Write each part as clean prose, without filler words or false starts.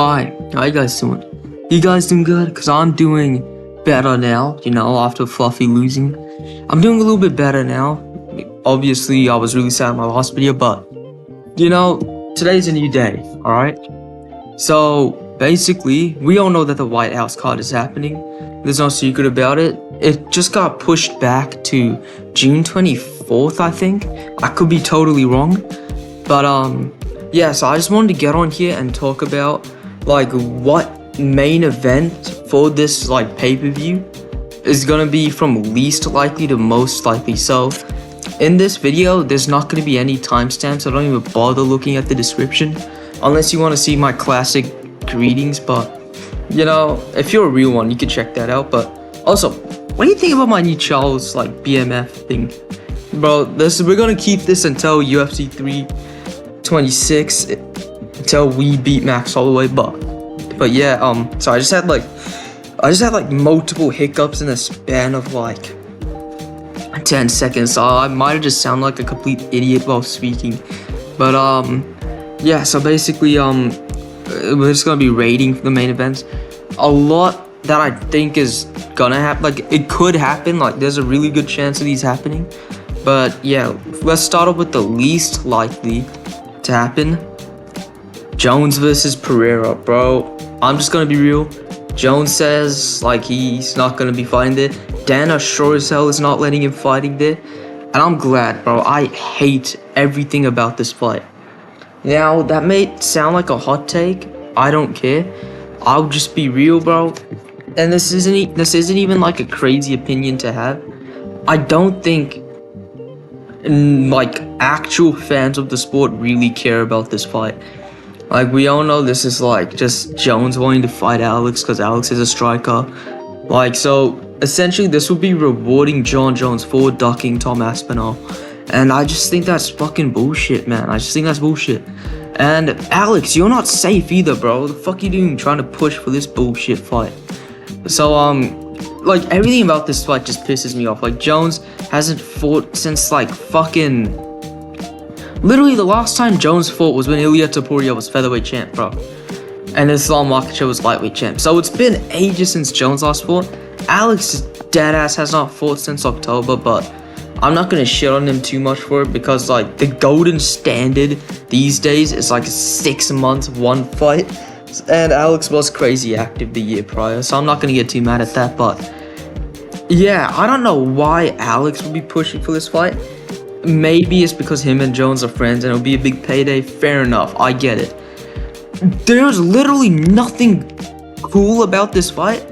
Hi, how you guys doing? You guys doing good? Cause I'm doing better now, after Fluffy losing. I'm doing a little bit better now. Obviously, I was really sad in my last video, but, today's a new day, alright? So, basically, we all know that the White House card is happening. There's no secret about it. It just got pushed back to June 24th, I think. I could be totally wrong. But, yeah, so I just wanted to get on here and talk about what main event for this pay-per-view is gonna be from least likely to most likely. So in this video there's not gonna be any timestamps, so don't even bother looking at the description unless you want to see my classic greetings. But if you're a real one, you can check that out. But also, what do you think about my new Charles BMF thing, bro? We're gonna keep this until UFC 326, until we beat Max Holloway. But yeah, so I just had multiple hiccups in the span of 10 seconds, so I might have just sounded like a complete idiot while speaking. But yeah, so basically we're just gonna be rating the main events. A lot that I think is gonna happen, it could happen, there's a really good chance of these happening. But yeah, let's start off with the least likely to happen. Jones versus Pereira, bro. I'm just gonna be real. Jones says he's not gonna be fighting there. Dana sure as hell is not letting him fighting there, and I'm glad, bro. I hate everything about this fight. Now that may sound like a hot take. I don't care. I'll just be real, bro. And this isn't even a crazy opinion to have. I don't think actual fans of the sport really care about this fight. We all know this is just Jones wanting to fight Alex because Alex is a striker. So essentially this would be rewarding John Jones for ducking Tom Aspinall. And I just think that's fucking bullshit, man. I just think that's bullshit. And Alex, you're not safe either, bro. What the fuck you doing trying to push for this bullshit fight? So everything about this fight just pisses me off. Jones hasn't fought since literally the last time Jones fought was when Ilia Topuria was featherweight champ, bro. And Islam Makhachev was lightweight champ. So it's been ages since Jones last fought. Alex deadass has not fought since October, but I'm not gonna shit on him too much for it because the golden standard these days is 6 months, one fight. And Alex was crazy active the year prior, so I'm not gonna get too mad at that. But yeah, I don't know why Alex would be pushing for this fight. Maybe it's because him and Jones are friends and it'll be a big payday. Fair enough, I get it. There's literally nothing cool about this fight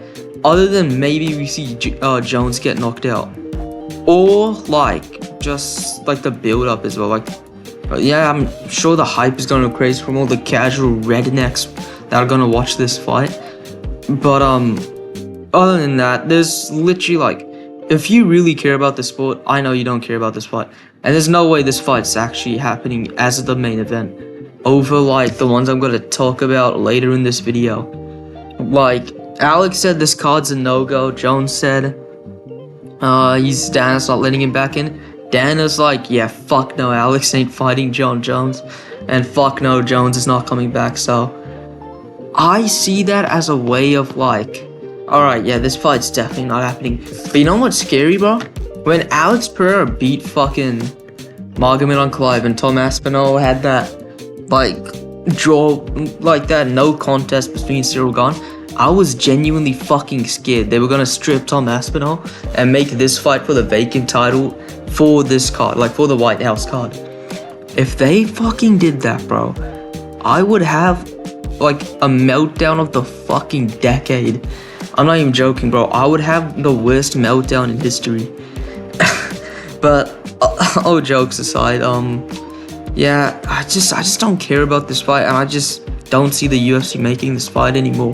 other than maybe we see Jones get knocked out, or just the build up as well. Yeah, I'm sure the hype is gonna go crazy from all the casual rednecks that are gonna watch this fight. But other than that, there's literally if you really care about the sport, I know you don't care about this fight. And there's no way this fight's actually happening as the main event over the ones I'm gonna talk about later in this video. Alex said this card's a no-go. Jones said Dana's not letting him back in. Dana's yeah, fuck no, Alex ain't fighting John Jones. And fuck no, Jones is not coming back. So I see that as a way of alright, yeah, this fight's definitely not happening. But you know what's scary, bro? When Alex Pereira beat fucking Magomed Ankalaev and Tom Aspinall had that draw, that no contest between Cyril Gane, I was genuinely fucking scared they were gonna strip Tom Aspinall and make this fight for the vacant title for this card, for the White House card. If they fucking did that, bro, I would have a meltdown of the fucking decade. I'm not even joking, bro. I would have the worst meltdown in history. But all jokes aside, yeah, I just don't care about this fight, and I just don't see the UFC making this fight anymore.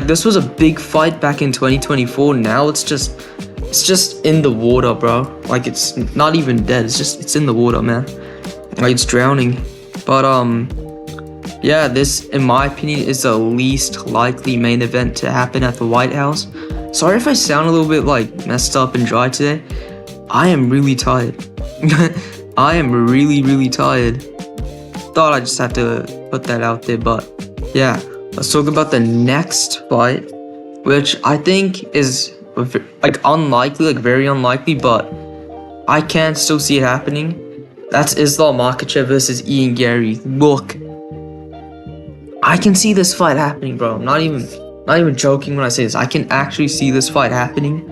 This was a big fight back in 2024. Now it's just in the water, bro. It's not even dead. It's in the water, man. It's drowning. But yeah, this, in my opinion, is the least likely main event to happen at the White House. Sorry if I sound a little bit messed up and dry today. I am really tired. I am really tired. Thought I just had to put that out there, but yeah. let's talk about the next fight, which I think is like unlikely, like very unlikely, but I can still see it happening. That's Islam Makhachev versus Ian Gary. Look, I can see this fight happening, bro. I'm not even joking when I say this. I can actually see this fight happening.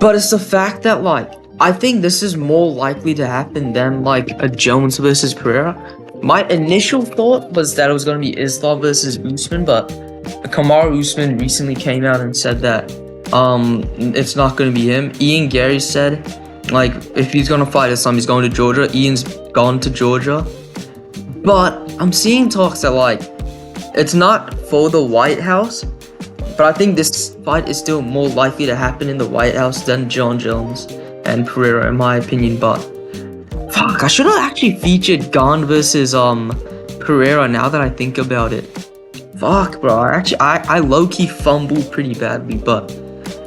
But it's the fact that, like, I think this is more likely to happen than like a Jones versus Pereira. My initial thought was that it was going to be Islam versus Usman, but Kamaru Usman recently came out and said that it's not going to be him. Ian Gary said, like, if he's going to fight Islam, he's going to Georgia. Ian's gone to Georgia. But I'm seeing talks that, like, it's not for the White House, but I think this fight is still more likely to happen in the White House than John Jones and Pereira, in my opinion. But fuck, I should have actually featured Gane versus Pereira now that I think about it. Fuck, bro. I low-key fumbled pretty badly, but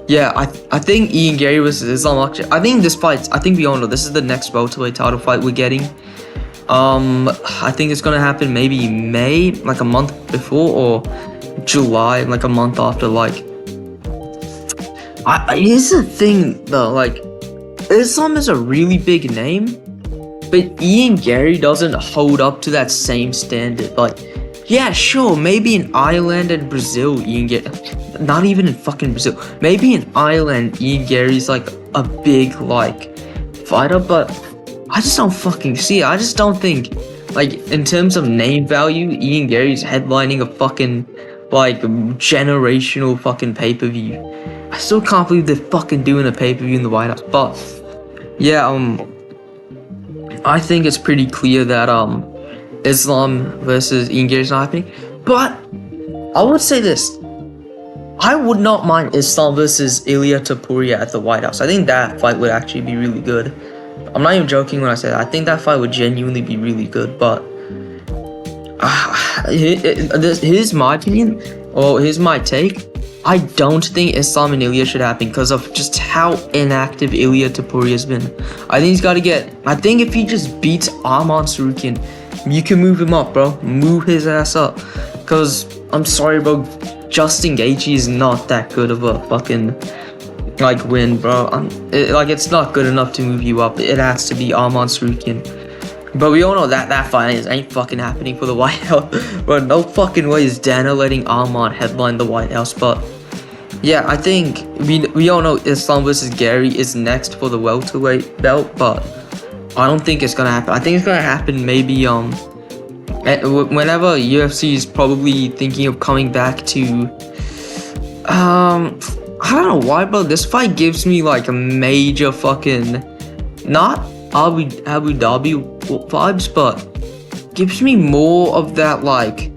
yeah, I think Ian Gary versus Islam Makhachev. I think this fight, I think we all know this is the next welterweight title fight we're getting. I think it's gonna happen maybe May, like a month before, or July, like a month after. Like, here's the thing though, like, Islam is a really big name, but Ian Gary doesn't hold up to that same standard. Like, yeah, sure, maybe in Ireland and Brazil, Ian Gary, not even in fucking Brazil, maybe in Ireland, Ian Gary's like a big, like, fighter, but I just don't fucking see it. I just don't think, like, in terms of name value, Ian Gary's headlining a fucking, like, generational fucking pay-per-view. I still can't believe they're fucking doing a pay-per-view in the White House, but yeah, I think it's pretty clear that Islam versus Ian Gary's not happening. But I would say this: I would not mind Islam versus Ilia Topuria at the White House. I think that fight would actually be really good. I'm not even joking when I say that. I think that fight would genuinely be really good. But here's my opinion, or here's my take. I don't think Islam and Ilia should happen because of just how inactive Ilia Topuria has been. I think he's got to get... I think if he just beats Arman Tsarukyan, you can move him up, bro. Move his ass up. Because, I'm sorry, bro, Justin Gaethje is not that good of a fucking, like, win, bro. It's not good enough to move you up. It has to be Arman Tsarukyan. But we all know that fight ain't fucking happening for the White House. Bro, no fucking way is Dana letting Arman headline the White House. But yeah, I think we all know Islam versus Gary is next for the welterweight belt, but I don't think it's gonna happen. I think it's gonna happen maybe whenever UFC is probably thinking of coming back to I don't know why, bro. This fight gives me like a major fucking, not Abu Dhabi vibes, but gives me more of that, like,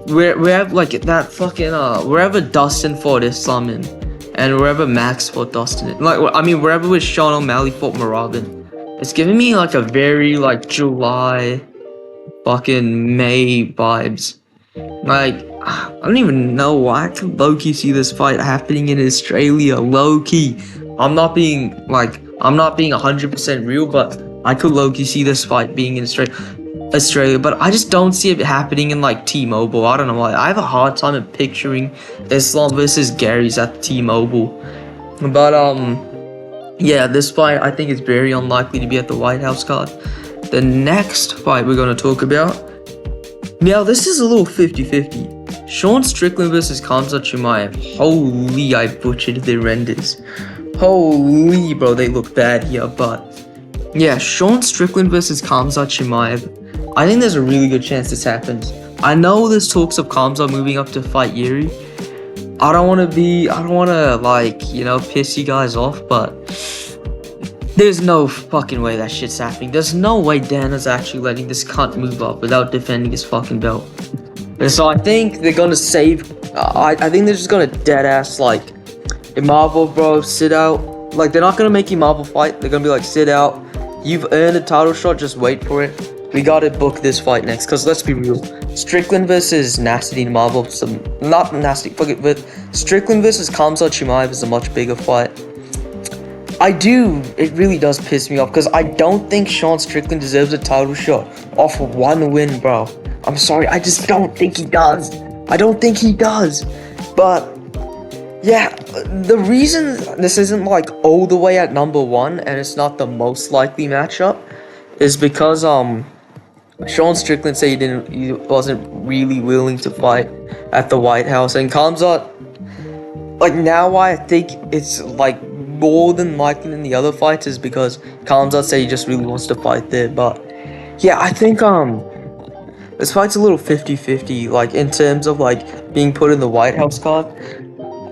wherever, like, that fucking wherever Dustin fought Islam in, and wherever Max fought Dustin in, like, I mean, wherever with Sean O'Malley fought Marabin, it's giving me like a very like July fucking May vibes. Like, I don't even know why. I can low-key see this fight happening in Australia, low-key. I'm not being 100% real, but I could low-key see this fight being in Australia, but I just don't see it happening in like T-Mobile. I don't know why. I have a hard time of picturing Islam versus Gary's at T-Mobile. But yeah, this fight I think is very unlikely to be at the White House card. The next fight we're going to talk about, now this is a little 50-50. Sean Strickland versus Khamzat Chimaev. Holy, I butchered their renders. Holy, bro, they look bad here, but yeah, Sean Strickland versus Khamzat Chimaev. I think there's a really good chance this happens. I know there's talks of Khamzat moving up to fight Yuri. I don't want to like, you know, piss you guys off, but there's no fucking way that shit's happening. There's no way Dana's actually letting this cunt move up without defending his fucking belt. And so I think they're gonna save, I think they're just gonna deadass, like, Imavov, bro, sit out. Like, they're not gonna make Imavov fight. They're gonna be like, sit out. You've earned a title shot, just wait for it. We gotta book this fight next, because let's be real. Strickland versus Nasty Imavov, not Nasty, fuck it, but Strickland versus Khamzat Chimaev is a much bigger fight. It really does piss me off, because I don't think Sean Strickland deserves a title shot off one win, bro. I'm sorry, I just don't think he does. I don't think he does. But yeah, the reason this isn't like all the way at number 1 and it's not the most likely matchup is because Sean Strickland said he wasn't really willing to fight at the White House, and Khamzat, like, now I think it's like more than likely than the other fights is because Khamzat said he just really wants to fight there. But yeah, I think this fight's a little 50-50, like in terms of like being put in the White House card.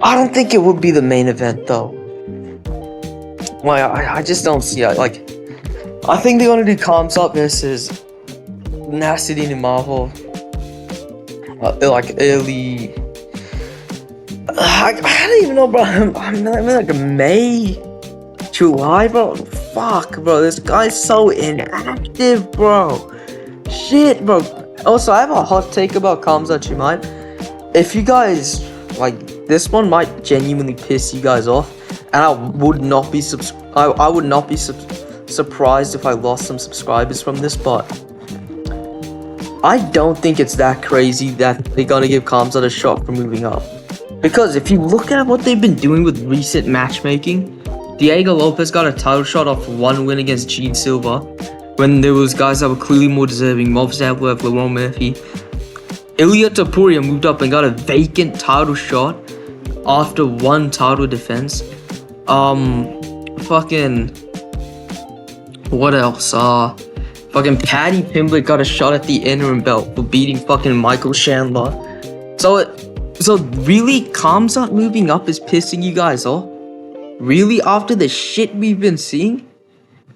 I don't think it would be the main event though. Like I just don't see it. Like, I think they're gonna do Khamzat versus Nasruddin Imavov, like early. I don't even know, bro. I'm like May, July, bro. Fuck, bro. This guy's so inactive, bro. Shit, bro. Also, I have a hot take about Khamzat Chimaev. If you guys like, this one might genuinely piss you guys off, and I would not be surprised if I lost some subscribers from this, but I don't think it's that crazy that they're gonna give Khamzat a shot for moving up. Because if you look at what they've been doing with recent matchmaking, Diego Lopez got a title shot off 1 win against Gene Silva, when there was guys that were clearly more deserving. Movsarov, Lerone Murphy. Ilia Topuria moved up and got a vacant title shot after 1 title defense. Fucking, what else? Fucking Paddy Pimblett got a shot at the interim belt for beating fucking Michael Chandler. So really, Khamzat moving up is pissing you guys off? Really? After the shit we've been seeing?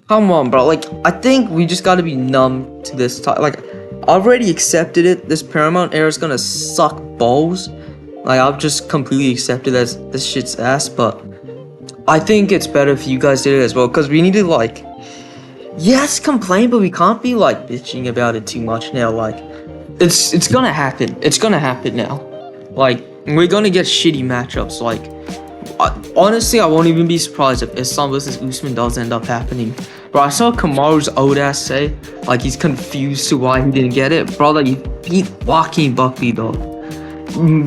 Come on, bro. Like, I think we just gotta be numb to this. Like, I've already accepted it. This Paramount era is gonna suck balls. Like, I've just completely accepted that this shit's ass. But I think it's better if you guys did it as well, because we need to, like, yes, complain, but we can't be like bitching about it too much now. Like, it's gonna happen. It's gonna happen now. Like, we're gonna get shitty matchups. Like, honestly, I won't even be surprised if Islam versus Usman does end up happening. Bro, I saw Kamaru's old ass say, like, he's confused to why he didn't get it. Bro, like, he beat Joaquin Buckley, though.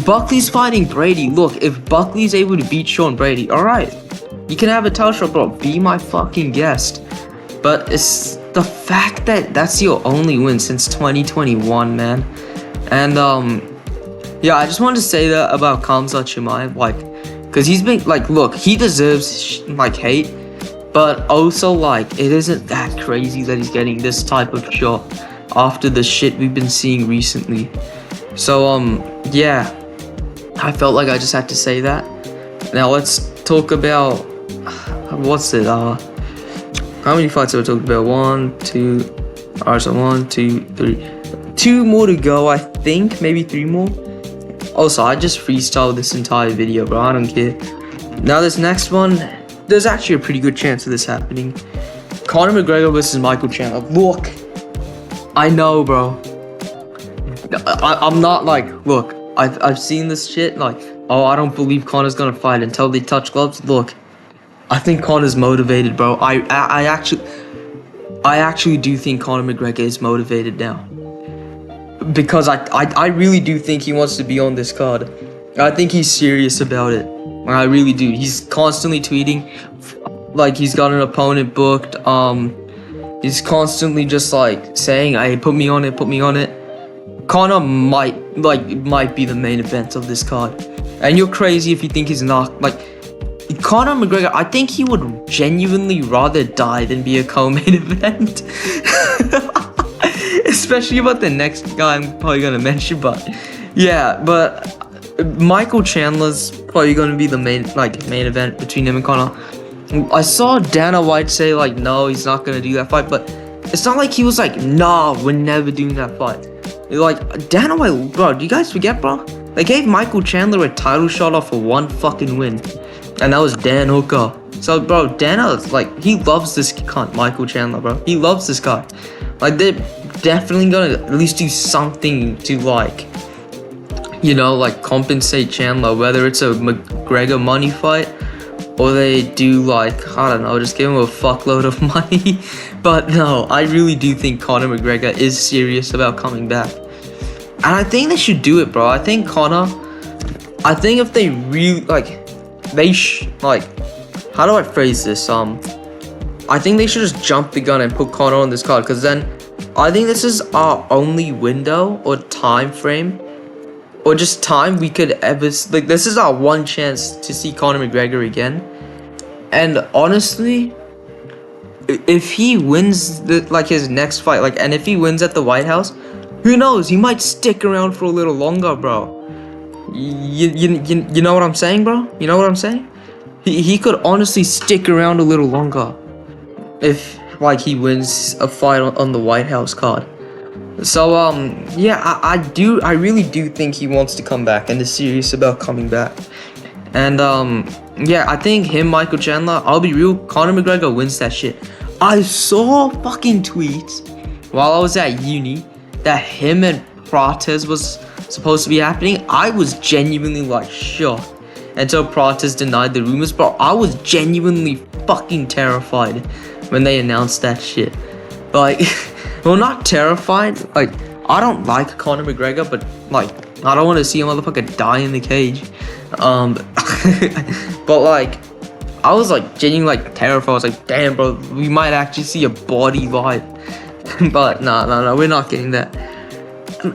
Buckley's fighting Brady. Look, if Buckley's able to beat Sean Brady, alright, you can have a title shot, bro. Be my fucking guest. But it's the fact that that's your only win since 2021, man. And, yeah, I just wanted to say that about Khamzat Chimaev, like, because he's been, like, look, he deserves, like, hate, but also, like, it isn't that crazy that he's getting this type of shot after the shit we've been seeing recently. So, yeah, I felt like I just had to say that. Now, let's talk about, what's it, how many fights have I talked about? 1, 2, alright, so 1, 2, 3. 2 more to go, I think, maybe 3 more. Also, I just freestyled this entire video, bro. I don't care. Now, this next one, there's actually a pretty good chance of this happening. Conor McGregor versus Michael Chandler. Look, I know, bro. I'm not like, look, I've seen this shit. Like, oh, I don't believe Conor's gonna fight until they touch gloves. Look, I think Conor's motivated, bro. I actually do think Conor McGregor is motivated now. Because I really do think he wants to be on this card. I think he's serious about it. I really do. He's constantly tweeting like he's got an opponent booked. He's constantly just like saying, "Hey, put me on it, put me on it." Conor might be the main event of this card. And you're crazy if you think he's not. Like, Conor McGregor, I think he would genuinely rather die than be a co-main event. Especially about the next guy I'm probably gonna mention, but yeah, but Michael Chandler's probably gonna be the main event between him and Conor. I saw Dana White say like, no, he's not gonna do that fight, but it's not like he was like, nah, we're never doing that fight. Like, Dana White, bro, do you guys forget, bro? They gave Michael Chandler a title shot off of 1 fucking win, and that was Dan Hooker. So, bro, Dana's like, he loves this cunt, Michael Chandler, bro. He loves this guy. Like, they're definitely gonna at least do something to, like, you know, like, compensate Chandler, whether it's a McGregor money fight or they do, like, I don't know, just give him a fuckload of money. But no, I really do think Conor McGregor is serious about coming back. And I think they should do it, bro. I think if they really, like, how do I phrase this? I think they should just jump the gun and put Connor on this card, because then I think this is our only window or time frame, or just time we could ever, like, this is our one chance to see Conor McGregor again. And honestly, if he wins his next fight, and if he wins at the White House, who knows, he might stick around for a little longer, bro. You know what I'm saying, bro? You know what I'm saying? He could honestly stick around a little longer if, like, he wins a fight on the White House card. So yeah, I really do think he wants to come back and is serious about coming back. And yeah, I think him, Michael Chandler, I'll be real, Conor McGregor wins that shit. I saw fucking tweets while I was at uni that him and Prates was supposed to be happening. I was genuinely, like, shocked until Prates denied the rumors, bro. I was genuinely fucking terrified when they announced that shit. Like, well, not terrified. Like, I don't like Conor McGregor, but, like, I don't want to see a motherfucker die in the cage. But, like, I was, like, genuinely, like, terrified. I was like, damn, bro, we might actually see a body fight. But no, we're not getting that.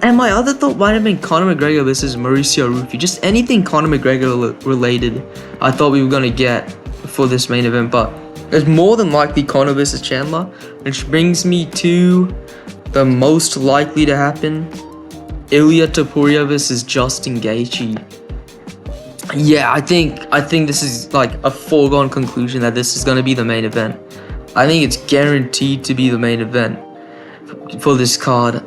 And my other thought might have been Conor McGregor versus Mauricio Rufy. Just anything Conor McGregor related, I thought we were gonna get for this main event, but it's more than likely Conor versus Chandler, which brings me to the most likely to happen: Ilia Topuria versus Justin Gaethje. Yeah, I think this is like a foregone conclusion that this is gonna be the main event. I think it's guaranteed to be the main event for this card.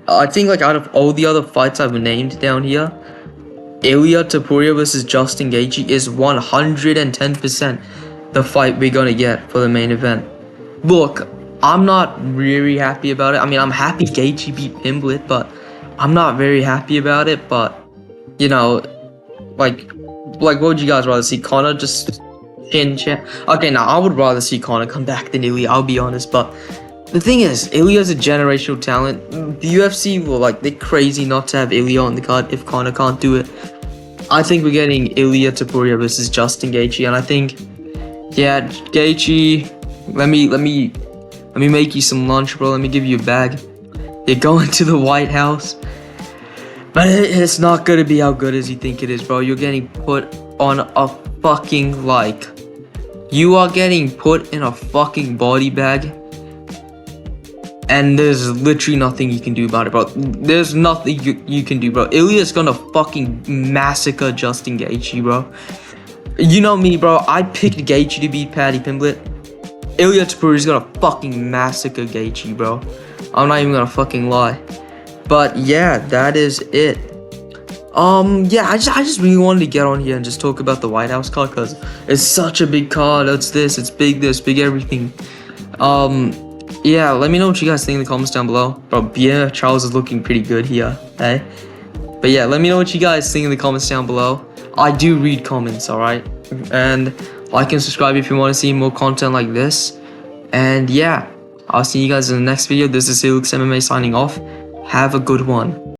I think, like, out of all the other fights I've named down here, Ilia Topuria versus Justin Gaethje is 110% the fight we're gonna get for the main event. Look, I'm not really happy about it. I mean, I'm happy Gaethje beat Pimblett, but I'm not very happy about it. But, you know, like what would you guys rather see? Conor just chin? Okay, now I would rather see Conor come back than Ilia, I'll be honest, but the thing is, Ilia's a generational talent. The UFC will, like, they're crazy not to have Ilia on the card if Conor can't do it. I think we're getting Ilia Topuria versus Justin Gaethje, and I think, yeah, Gaethje, let me make you some lunch, bro. Let me give you a bag. You're going to the White House, but it's not gonna be how good as you think it is, bro. You're getting put on a fucking, like, you are getting put in a fucking body bag. And there's literally nothing you can do about it, bro. There's nothing you can do, bro. Ilia's gonna fucking massacre Justin Gaethje, bro. You know me, bro. I picked Gaethje to beat Paddy Pimblett. Ilia Topuria's gonna fucking massacre Gaethje, bro. I'm not even gonna fucking lie. But yeah, that is it. Yeah, I just really wanted to get on here and just talk about the White House card, because it's such a big card. It's big everything. Yeah, let me know what you guys think in the comments down below. Bro, yeah, Charles is looking pretty good here, hey? But yeah, let me know what you guys think in the comments down below. I do read comments, alright? And like and subscribe if you want to see more content like this. And yeah, I'll see you guys in the next video. This is YOOOOO MMA signing off. Have a good one.